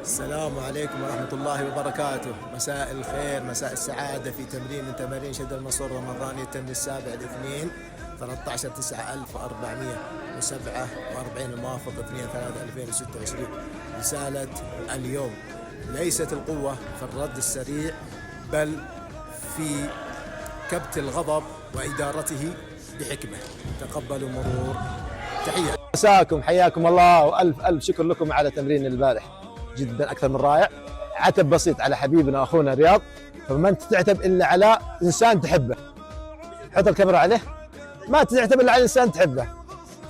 السلام عليكم ورحمة الله وبركاته. مساء الخير، مساء السعادة في تمرين من تمارين شد المنصور رمضاني التمرين السابع الاثنين 13/9/1447 الموافق 2/3/2026. رسالة اليوم: ليست القوة في الرد السريع بل في كبت الغضب وإدارته بحكمة. تقبلوا مرور. تحية. مساكم، حياكم الله، والف الف شكر لكم على تمرين البارح، جدا اكثر من رائع. عتب بسيط على حبيبنا واخونا رياض، فما انت تعتب الا على انسان تحبه. حط الكاميرا عليه. ما تعتب الا على انسان تحبه،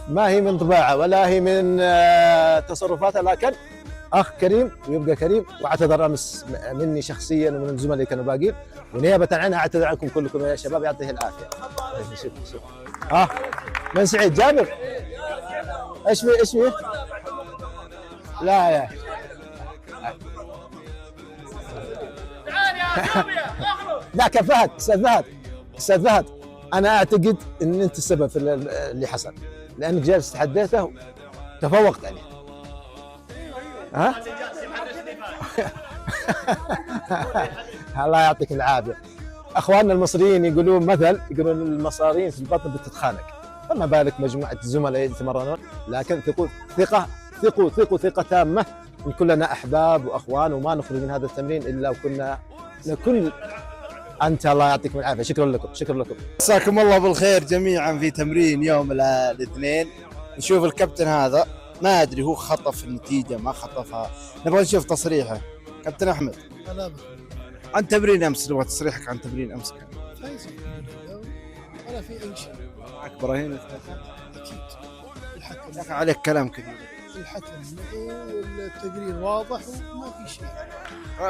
ما هي من طباعه ولا هي من تصرفاته، لكن اخ كريم ويبقى كريم. واعتذر امس مني شخصيا ومن الزملاء اللي كانوا باقين، ونيابه عنها اعتذر عنكم كلكم يا شباب، يعطيه العافيه. ها من سعيد جابر؟ ايش فيه؟ لا يا لا فهد، استاذ فهد، انا اعتقد ان انت السبب في اللي حصل، لانك جالس تحديته وتفوقت عليه. ها؟ الله يعطيك العافيه. اخواننا المصريين يقولون مثل، يقولون المصارين في البطن بتتخانق، فما بالك مجموعه الزملاء يتمرنون. لكن ثقة تامه ان كلنا احباب واخوان، وما نخرج من هذا التمرين الا وكنا لكل انت. الله يعطيكم العافيه. شكرا لكم. مساكم الله بالخير جميعا في تمرين يوم الاثنين. نشوف الكابتن هذا، ما ادري هو خطف النتيجه ما خطفها، نبغى نشوف تصريحه. كابتن احمد، عن تمرين امس، نبغى تصريحك عن تمرين امس. كان فايز ولا في اي شيء. معك ابراهيم؟ اكيد. الحكم يا عليك كلام كثير. الحكم والتقرير واضح وما في شيء.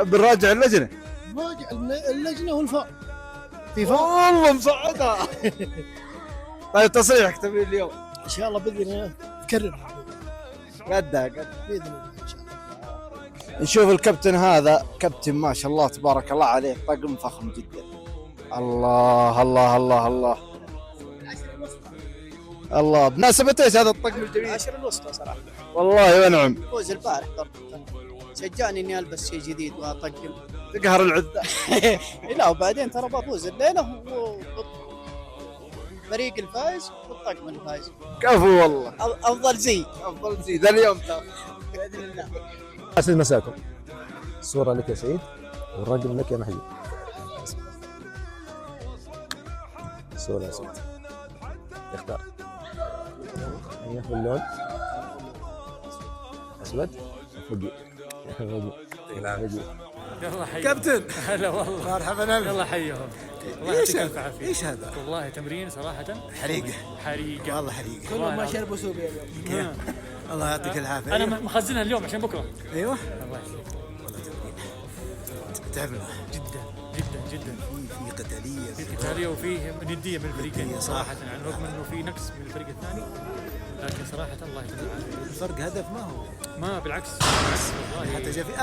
بنراجع اللجنه. راجع اللجنه والفار. في فار والله مصعدها. طيب تصريحك تمرين اليوم ان شاء الله باذن الله تكرر قدها باذن الله ان شاء الله. نشوف الكابتن هذا، كابتن ما شاء الله تبارك الله عليه، طقم فخم جدا. الله الله الله الله الله. بمناسبة ايش هذا الطقم الجميل؟ 10 الوسطى صراحه والله ونعم. فوز البارح برضه شجعني اني البس شيء جديد واطقم. تقهر العدة. لا وبعدين ترى بفوز الليله فريق الفايز والطقم الفايز. كفو والله. افضل زي ذا اليوم باذن الله. اسعد مساكم. الصورة لك يا سعيد والرقم لك يا محمود. الصورة يا سعيد، اختار. ايوه واللون اسود فوقي. يلا حيهم كابتن، هلا والله، مرحبا. يلا حيهم. الله يعطيك الف عافيه. ايش هذا؟ والله تمرين صراحه حريقة والله حريقة. كلهم ما شربوا سوبيا اليوم. الله يعطيك العافية. انا مخزنها اليوم عشان بكره. ايوه الله يسلمك. تعبنا جدا جدا في قتالية، في قتاليه وفيه نديه من الفريقين صح. صراحه، يعني رغم انه في نقص من الفريق الثاني، لكن صراحه الله يعطيك العافيه. الفرق هدف ما هو، ما بالعكس والله. حتى جاء في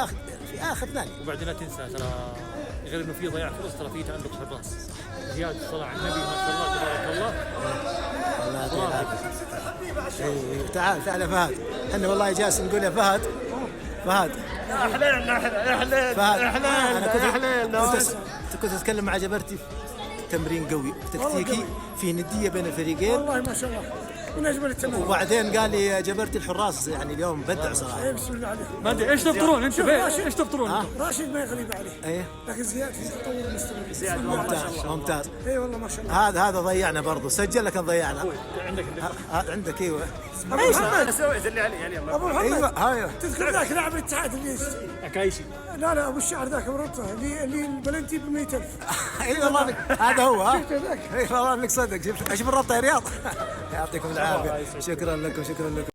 اخر ثاني. وبعدين لا تنسى ترى، غير انه في ضياع فرص، ترى في تألق حراس. زياد الصلاة على النبي ما شاء الله تبارك الله. الله يعطيك العافية. تعال يا فهد، احنا والله جالس نقول يا فهد يا حليلنا كنت اتكلم مع جبرتي، تمرين قوي تكتيكي، في نديه بين الفريقين والله ما شاء الله من اجمل التمرين. وبعدين قال لي يا جبرتي الحراس يعني اليوم بدع صراحه. بسم الله عليك. ما ادري ايش تفطرون انتم، ايش تفطرون انتم؟ راشد ما يغلب عليه. ايه لكن زياد في تطور مستمر. ممتاز. اي والله ما شاء الله. هذا ضيعنا برضه، سجل لكن ضيعنا. عندك ايوه. ابو محمد، انا سويت اللي علي اليوم. ابو محمد، ايوه تذكر ذاك لاعب الاتحاد اللي اكايشي؟ لا ابو الشعر ذاك مربطه اللي البلنتي ب 100,000. اي والله هذا هو. ها شفت ذاك؟ اي والله انك صدق. شوف الربطه يا رياض. يعطيكم العافيه. شكرا لكم.